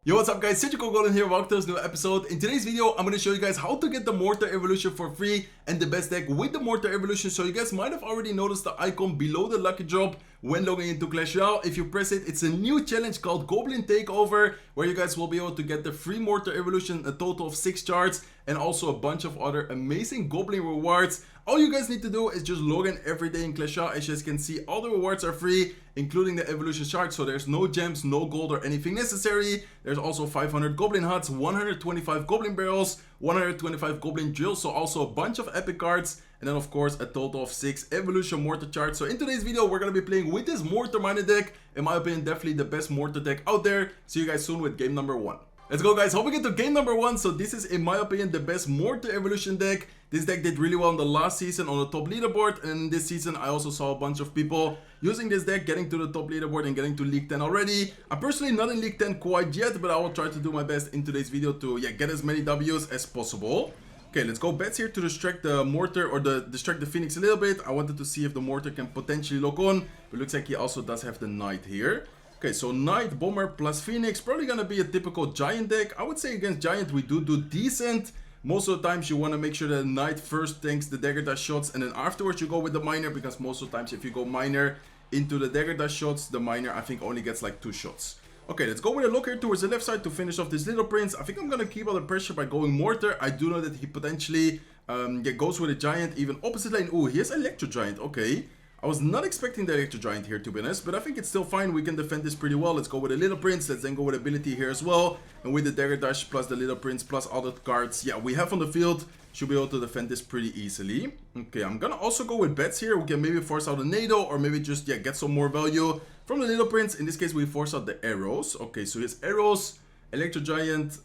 Yo, what's up guys, Goblin here, welcome to this new episode. In today's video, I'm going to show you guys how to get the mortar evolution for free and the best deck with the mortar evolution. So you guys might have already noticed the icon below the lucky drop when logging into Clash Royale. If you press it, it's a new challenge called Goblin Takeover, where you guys will be able to get the free mortar evolution, a total of 6 charts, and also a bunch of other amazing Goblin rewards. All you guys need to do is just log in every day in Clash Royale. As you guys can see, all the rewards are free, including the evolution chart, so there's no gems, no gold or anything necessary. There's also 500 goblin huts, 125 goblin barrels, 125 goblin drills, so also a bunch of epic cards, and then of course a total of 6 evolution mortar charts. So in today's video, we're gonna be playing with this mortar miner deck. In my opinion, definitely the best mortar deck out there. See you guys soon with game number 1. Let's go guys, hope we get to game number 1. So this is, in my opinion, the best mortar evolution deck. This deck did really well in the last season on the top leaderboard, and this season I also saw a bunch of people using this deck, getting to the top leaderboard and getting to League 10 already. I'm personally not in League 10 quite yet, but I will try to do my best in today's video to get as many W's as possible. Okay, let's go bets here to distract the mortar, or distract the Phoenix a little bit. I wanted to see if the mortar can potentially lock on, but looks like he also does have the knight here. Okay, so Knight, Bomber plus Phoenix, probably gonna be a typical Giant deck. I would say against Giant we do decent. Most of the times you want to make sure that Knight first tanks the Dagger Dash shots, and then afterwards you go with the Miner, because most of the times if you go Miner into the Dagger Dash shots, the Miner I think only gets like 2 shots. Okay, let's go with a look here towards the left side to finish off this Little Prince. I think I'm gonna keep all the pressure by going Mortar. I do know that he potentially goes with a Giant, even opposite lane. Ooh, he has Electro Giant, okay. I was not expecting the Electro Giant here, to be honest, but I think it's still fine. We can defend this pretty well. Let's go with a Little Prince. Let's then go with ability here as well. And with the Dagger Dash plus the Little Prince plus all the cards, yeah, we have on the field, should be able to defend this pretty easily. Okay, I'm gonna also go with bets here. We can maybe force out a Nado, or maybe just, get some more value from the Little Prince. In this case, we force out the arrows. Okay, so his arrows, Electro Giant,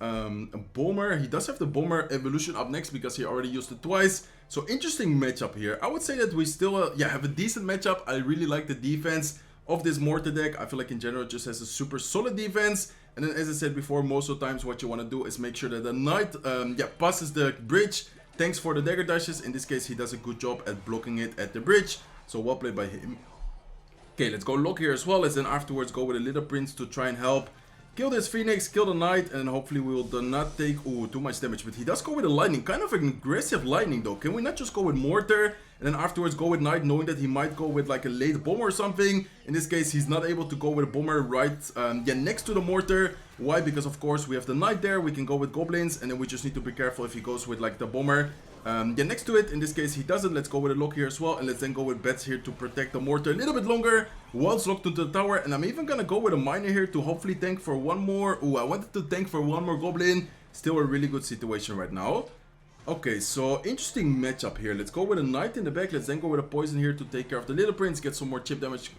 Bomber. He does have the Bomber evolution up next because he already used it twice. So interesting matchup here. I would say that we still have a decent matchup. I really like the defense of this mortar deck. I feel like in general it just has a super solid defense. And then as I said before, most of the times what you want to do is make sure that the Knight passes the bridge. Thanks for the Dagger Dashes. In this case, he does a good job at blocking it at the bridge. So well played by him. Okay, let's go lock here as well. Let's then afterwards go with a Little Prince to try and help kill this Phoenix, kill the Knight, and hopefully we will not take too much damage. But he does go with a Lightning, kind of an aggressive Lightning though. Can we not just go with Mortar and then afterwards go with Knight, knowing that he might go with like a late Bomber or something? In this case, he's not able to go with a Bomber right next to the Mortar. Why? Because of course we have the Knight there, we can go with Goblins, and then we just need to be careful if he goes with like the Bomber next to it. In this case he doesn't. Let's go with a lock here as well, and let's then go with bets here to protect the mortar a little bit longer while it's locked into the tower. And I'm even gonna go with a miner here to hopefully tank for one more. I wanted to tank for one more goblin. Still a really good situation right now. Okay, so interesting matchup here. Let's go with a knight in the back. Let's then go with a poison here to take care of the Little Prince, get some more chip damage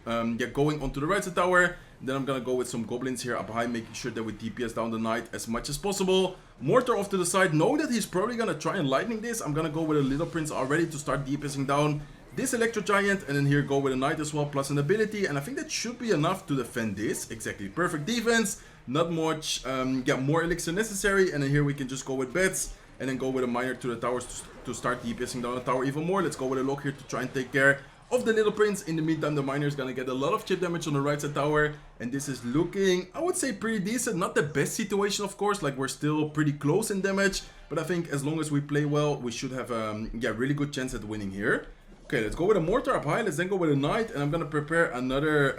going onto the right side tower. Then I'm gonna go with some goblins here up high, making sure that we DPS down the knight as much as possible. Mortar off to the side, knowing that he's probably gonna try and lightning this. I'm gonna go with a Little Prince already to start DPSing down this Electro Giant, and then here go with a knight as well, plus an ability, and I think that should be enough to defend this. Exactly, perfect defense, not much more elixir necessary. And then here we can just go with bets and then go with a miner to the towers to start DPSing down the tower even more. Let's go with a lock here to try and take care of the Little Prince. In the meantime, the miner is gonna get a lot of chip damage on the right side tower, and this is looking, I would say, pretty decent. Not the best situation, of course, like we're still pretty close in damage, but I think as long as we play well, we should have really good chance at winning here. Okay, let's go with a mortar up high. Let's then go with a knight, and I'm gonna prepare another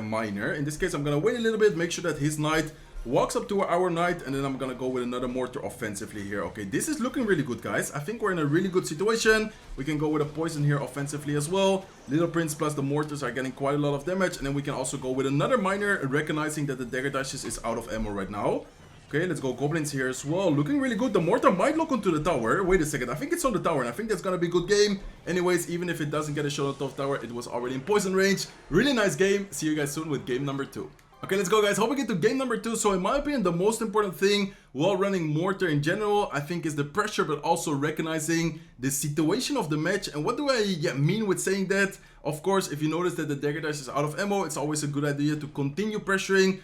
miner. In this case, I'm gonna wait a little bit, make sure that his knight walks up to our knight, and then I'm gonna go with another mortar offensively here. Okay, this is looking really good, guys. I think we're in a really good situation. We can go with a poison here offensively as well. Little Prince plus the mortars are getting quite a lot of damage, and then we can also go with another miner, recognizing that the Dagger Dashes is out of ammo right now. Okay, let's go goblins here as well. Looking really good. The mortar might lock onto the tower. Wait a second, I think it's on the tower, and I think that's gonna be a good game. Anyways, even if it doesn't get a shot on the top tower, it was already in poison range. Really nice game. See you guys soon with game number 2. Okay, let's go guys, hope we get to game number 2. So in my opinion, the most important thing while running mortar in general, I think, is the pressure, but also recognizing the situation of the match. And what do I mean with saying that? Of course, if you notice that the Dagger Dash is out of ammo, it's always a good idea to continue pressuring,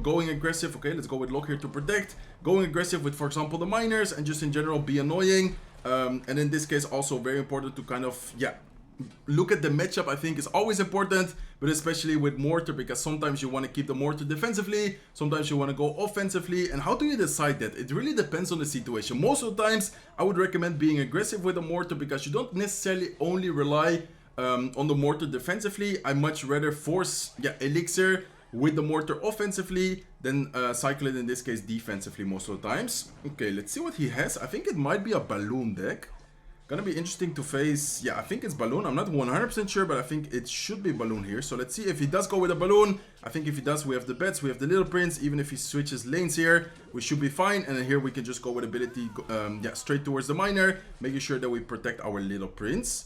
going aggressive. Okay, let's go with lock here to protect, going aggressive with, for example, the miners, and just in general be annoying. And in this case, also very important to kind of look at the matchup, I think is always important, but especially with mortar, because sometimes you want to keep the mortar defensively, sometimes you want to go offensively. And how do you decide that? It really depends on the situation. Most of the times I would recommend being aggressive with the mortar, because you don't necessarily only rely on the mortar defensively. I much rather force elixir with the mortar offensively than cycle it in this case defensively most of the times. Okay, let's see what he has. I think it might be a balloon deck. Gonna be interesting to face. Yeah, I think it's balloon. I'm not 100% sure, but I think it should be balloon here. So let's see if he does go with a balloon. I think if he does, we have the bets, we have the little prince. Even if he switches lanes here, we should be fine. And then here we can just go with ability, straight towards the miner, making sure that we protect our little prince.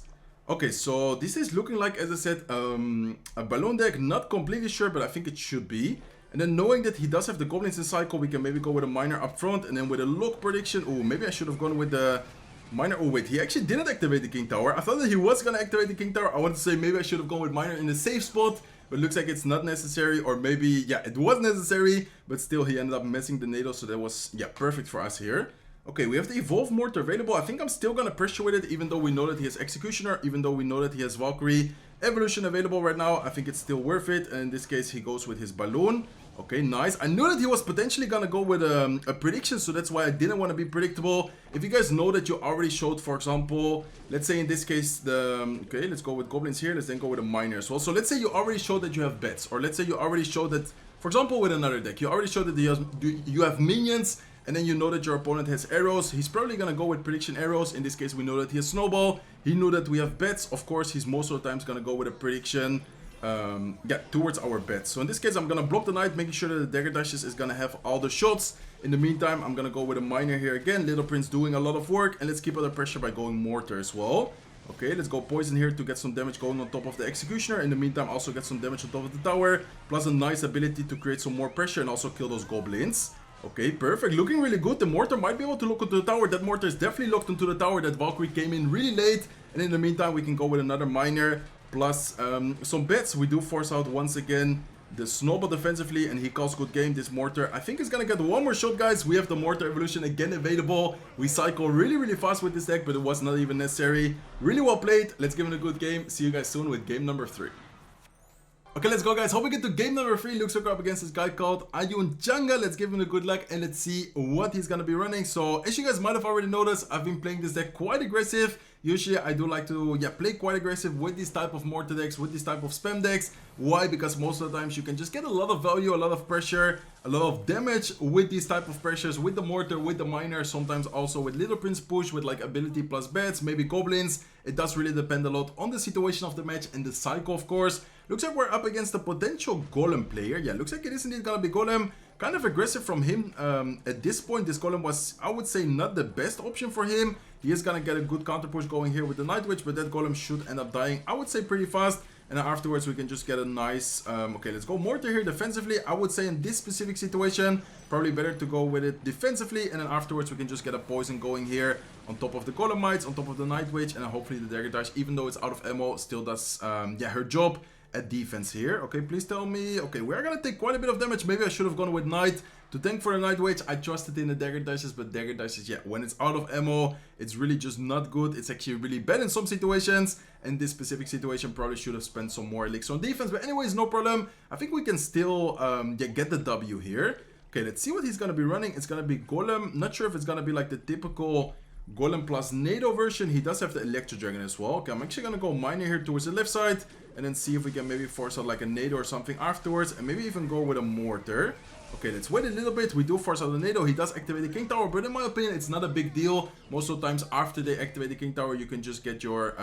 Okay, so this is looking like, as I said, a balloon deck. Not completely sure, but I think it should be. And then knowing that he does have the goblins in cycle, we can maybe go with a miner up front. And then with a lock prediction, oh, maybe I should have gone with the miner. Oh wait, he actually didn't activate the king tower. I thought that he was gonna activate the king tower. I want to say maybe I should have gone with miner in the safe spot, but it looks like it's not necessary. Or maybe, yeah, it was necessary, but still he ended up messing the NATO, so that was, yeah, perfect for us here. Okay, we have the evolve mortar available. I think I'm still gonna pressure with it, even though we know that he has executioner, even though we know that he has Valkyrie evolution available right now. I think it's still worth it, and in this case he goes with his balloon. Okay, nice. I knew that he was potentially gonna go with a prediction, so that's why I didn't want to be predictable. If you guys know that you already showed, for example, let's say in this case the okay, let's go with goblins here, let's then go with a miner as well. So let's say you already showed that you have bets, or let's say you already showed that, for example, with another deck, you already showed that you have minions, and then you know that your opponent has arrows. He's probably gonna go with prediction arrows. In this case, we know that he has snowball. He knew that we have bets. Of course, he's most of the times gonna go with a prediction towards our bets. So in this case, I'm gonna block the knight, making sure that the dagger dashes is gonna have all the shots. In the meantime, I'm gonna go with a miner here again. Little prince doing a lot of work, and let's keep under pressure by going mortar as well. Okay, let's go poison here to get some damage going on top of the executioner. In the meantime, also get some damage on top of the tower, plus a nice ability to create some more pressure and also kill those goblins. Okay, perfect. Looking really good. The mortar might be able to look into the tower. That mortar is definitely locked into the tower. That Valkyrie came in really late, and in the meantime, we can go with another miner. Plus some bets. We do force out once again the snowball defensively, and he calls good game. This mortar, I think, is gonna get one more shot, guys. We have the mortar evolution again available. We cycle really fast with this deck, but it was not even necessary. Really well played. Let's give him a good game. See you guys soon with game number 3. Okay, let's go, guys. Hope we get to game number 3. Looks like we're up against this guy called Ayun Janga. Let's give him a good luck and let's see what he's gonna be running. So as you guys might have already noticed, I've been playing this deck quite aggressive. Usually I do like to play quite aggressive with these type of mortar decks, with these type of spam decks. Why? Because most of the times you can just get a lot of value, a lot of pressure, a lot of damage with these type of pressures, with the mortar, with the miner, sometimes also with little prince push, with like ability plus bets, maybe goblins. It does really depend a lot on the situation of the match and the cycle, of course. Looks like we're up against a potential golem player. Yeah, looks like it is indeed gonna be golem. Kind of aggressive from him at this point. This golem was, I would say, not the best option for him. He is gonna get a good counter push going here with the Night Witch, but that golem should end up dying, I would say, pretty fast. And then afterwards we can just get a nice okay, let's go mortar here defensively. I would say in this specific situation probably better to go with it defensively, and then afterwards we can just get a poison going here on top of the golemites, on top of the Night Witch, and hopefully the dagger dash, even though it's out of ammo, still does her job at defense here. Okay, please tell me. Okay, we are gonna take quite a bit of damage. Maybe I should have gone with Knight to tank for the Night Witch. I trusted in the dagger dashes, but dagger dashes, yeah, when it's out of ammo, it's really just not good. It's actually really bad in some situations, and this specific situation probably should have spent some more elixir on defense. But anyways, no problem. I think we can still get the W here. Okay, let's see what he's gonna be running. It's gonna be Golem. Not sure if it's gonna be like the typical Golem plus NATO version. He does have the Electro Dragon as well. Okay, I'm actually gonna go miner here towards the left side, and then see if we can maybe force out like a NATO or something afterwards, and maybe even go with a mortar. Okay, let's wait a little bit. We do force out the NATO. He does activate the King Tower, but in my opinion, it's not a big deal. Most of the times after they activate the King Tower, you can just get your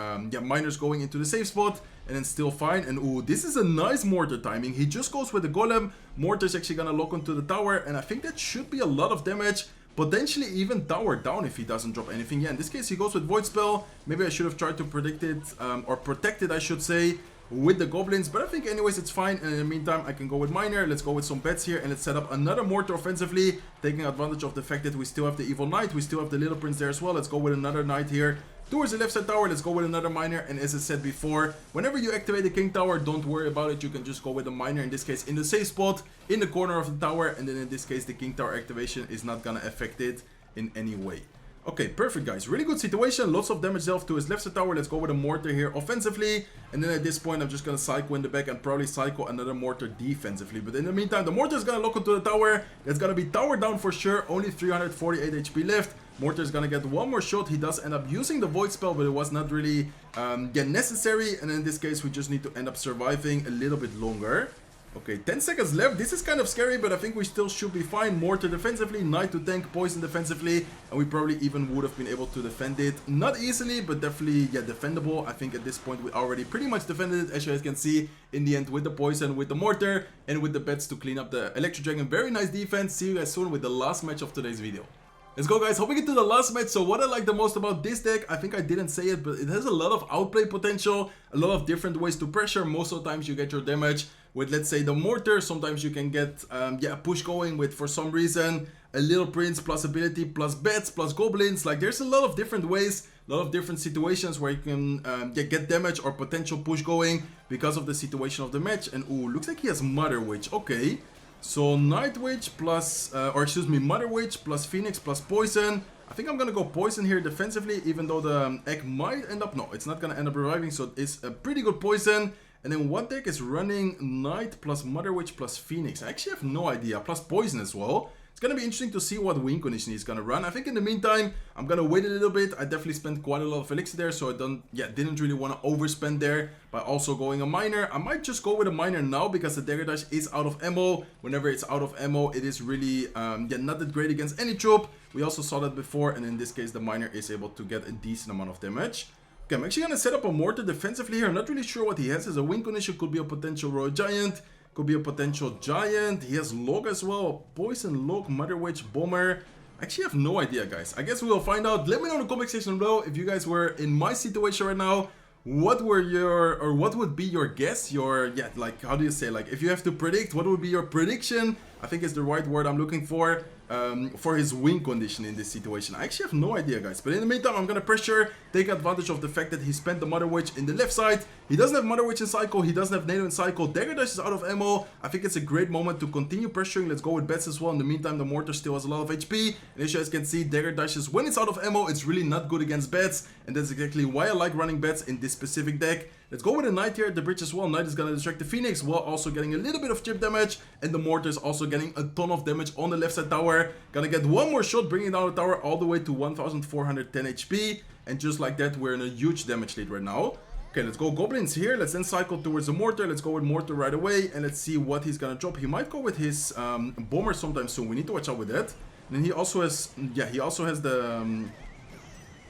miners going into the safe spot, and then still fine. And ooh, this is a nice mortar timing. He just goes with the Golem. Mortar is actually gonna lock onto the tower, and I think that should be a lot of damage. Potentially even tower down if he doesn't drop anything. Yeah, in this case he goes with Void Spell. Maybe I should have tried to predict it, or protect it, I should say, with the goblins, but I think anyways it's fine. And in the meantime I can go with miner. Let's go with some bets here, and let's set up another mortar offensively, taking advantage of the fact that we still have the evil knight, we still have the little prince there as well. Let's go with another knight here towards the left side tower. Let's go with another miner, and as I said before, whenever you activate the king tower, don't worry about it. You can just go with a miner, in this case in the safe spot in the corner of the tower, and then in this case the king tower activation is not gonna affect it in any way. Okay, perfect, guys. Really good situation. Lots of damage dealt to his left side tower. Let's go with a mortar here offensively. And then at this point, I'm just going to cycle in the back and probably cycle another mortar defensively. But in the meantime, the mortar is going to lock onto the tower. It's going to be tower down for sure. Only 348 HP left. Mortar is going to get one more shot. He does end up using the void spell, but it was not really necessary. And in this case, we just need to end up surviving a little bit longer. Okay, 10 seconds left. This is kind of scary, but I think we still should be fine. Mortar defensively, Knight to tank, Poison defensively, and we probably even would have been able to defend it. Not easily, but definitely, yeah, defendable. I think at this point we already pretty much defended it, as you guys can see, in the end with the Poison, with the Mortar, and with the bets to clean up the Electro Dragon. Very nice defense. See you guys soon with the last match of today's video. Let's go, guys. Hopping into the last match. So what I like the most about this deck, I think I didn't say it, but it has a lot of outplay potential, a lot of different ways to pressure. Most of the times you get your damage with, let's say, the Mortar. Sometimes you can get a push going with, for some reason, a Little Prince plus ability plus bets plus goblins. Like, there's a lot of different ways, a lot of different situations where you can get damage or potential push going because of the situation of the match. And ooh, looks like he has Mother Witch. Okay. So Night Witch plus, Mother Witch plus Phoenix plus Poison. I think I'm gonna go Poison here defensively, even though the egg might end up, no, it's not gonna end up reviving, so it's a pretty good Poison. And then what deck is running Knight plus Mother Witch plus Phoenix? I actually have no idea, plus Poison as well. It's gonna be interesting to see what win condition he's gonna run. I think in the meantime, I'm gonna wait a little bit. I definitely spent quite a lot of elixir there, so I didn't really want to overspend there by also going a miner. I might just go with a miner now because the dagger dash is out of ammo. Whenever it's out of ammo, it is really not that great against any troop. We also saw that before, and in this case, the miner is able to get a decent amount of damage. Okay, I'm actually gonna set up a mortar defensively here. I'm not really sure what he has as a win condition. Could be a potential Royal Giant. Could be a potential Giant. He has Log as well. Poison, Log, Mother Witch, Bomber. I actually have no idea, guys. I guess we will find out. Let me know in the comment section below if you guys were in my situation right now. What were your, or what would be your guess? Your, like, how do you say, like, if you have to predict, what would be your prediction? I think is the right word I'm looking for his win condition in this situation. I actually have no idea, guys. But in the meantime, I'm gonna pressure, take advantage of the fact that he spent the Mother Witch in the left side. He doesn't have Mother Witch in cycle. He doesn't have NATO in cycle. Dagger Dash is out of ammo. I think it's a great moment to continue pressuring. Let's go with bets as well. In the meantime, the Mortar still has a lot of HP. And as you guys can see, Dagger Dashes, when it's out of ammo, it's really not good against bets. And that's exactly why I like running bets in this specific deck. Let's go with a Knight here at the bridge as well. Knight is gonna distract the Phoenix while also getting a little bit of chip damage. And the Mortar is also getting a ton of damage on the left side tower. Gonna get one more shot, bringing down the tower all the way to 1410 HP. And just like that, we're in a huge damage lead right now. Okay, let's go Goblins here. Let's then cycle towards the Mortar. Let's go with Mortar right away. And let's see what he's gonna drop. He might go with his Bomber sometime soon. We need to watch out with that. And then he also has, he also has the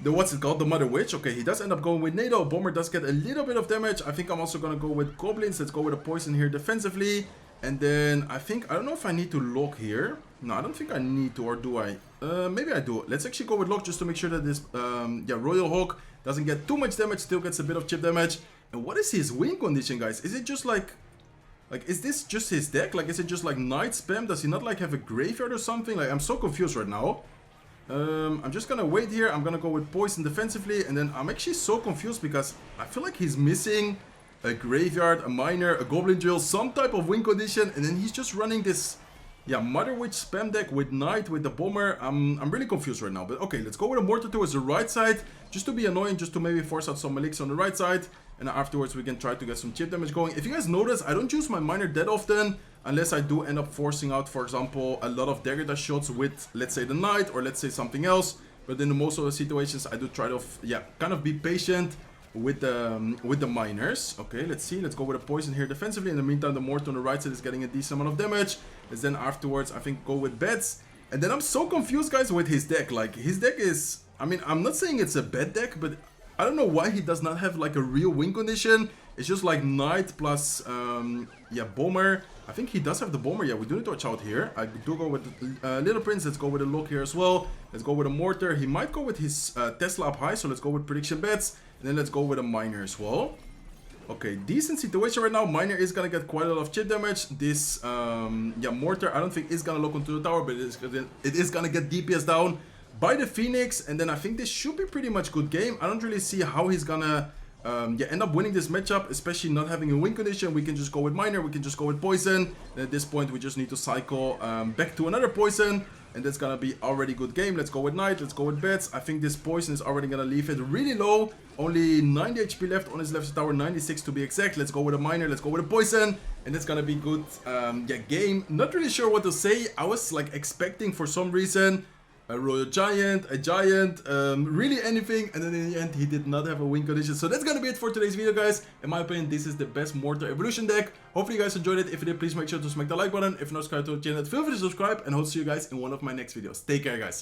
what's it called, the Mother Witch. Okay, he does end up going with NATO. Bomber does get a little bit of damage. I think I'm also gonna go with Goblins. Let's go with a Poison here defensively. And then I think, I don't know if I need to lock here. No, I don't think I need to, or do I? Maybe I do. Let's actually go with lock just to make sure that this Royal Hawk doesn't get too much damage, still gets a bit of chip damage. And what is his win condition, guys? Is it just like is this just his deck? Like, is it just like Night Spam? Does he not like have a graveyard or something? Like, I'm so confused right now. I'm just gonna wait here. I'm gonna go with Poison defensively, and then I'm actually so confused because I feel like he's missing a graveyard, a miner, a goblin drill, some type of win condition, and then he's just running this Mother Witch spam deck with Knight, with the Bomber. I'm really confused right now, but okay, let's go with a Mortar towards the right side, just to be annoying, just to maybe force out some elixir on the right side, and afterwards we can try to get some chip damage going. If you guys notice, I don't use my miner that often, unless I do end up forcing out, for example, a lot of dagger dash shots with, let's say, the Knight, or let's say something else. But in most of the situations, I do try to, kind of be patient with the miners. Okay, let's see. Let's go with a Poison here defensively. In the meantime, the Mortar on the right side is getting a decent amount of damage. Let's then afterwards, I think, go with bets. And then I'm so confused, guys, with his deck. Like, his deck is, I mean, I'm not saying it's a bad deck, but I don't know why he does not have like a real win condition. It's just like Knight plus, Bomber. I think he does have the Bomber. Yeah, we do need to watch out here. I do go with Little Prince. Let's go with a Lock here as well. Let's go with a Mortar. He might go with his Tesla up high, so let's go with prediction bets. And then let's go with a Miner as well. Okay, decent situation right now. Miner is gonna get quite a lot of chip damage. This, Mortar, I don't think is gonna lock onto the tower, but it is gonna get DPS down by the Phoenix. And then I think this should be pretty much good game. I don't really see how he's gonna end up winning this matchup, especially not having a win condition. We can just go with Miner, we can just go with Poison. And at this point, we just need to cycle back to another Poison. and that's gonna be already good game. Let's go with knight, let's go with bets. I think this poison is already gonna leave it really low. Only 90 HP left on his left tower, 96 to be exact. Let's go with a miner, let's go with a poison, and that's gonna be good. Yeah, game. Not really sure what to say. I was like expecting for some reason a royal giant, a giant, really anything, and then in the end he did not have a win condition. So that's gonna be it for today's video, guys. In my opinion, this is the best mortar evolution deck. Hopefully you guys enjoyed it. If you did, please make sure to smack the like button. If not subscribed to the channel, feel free to subscribe, and I'll see you guys in one of my next videos. Take care, guys.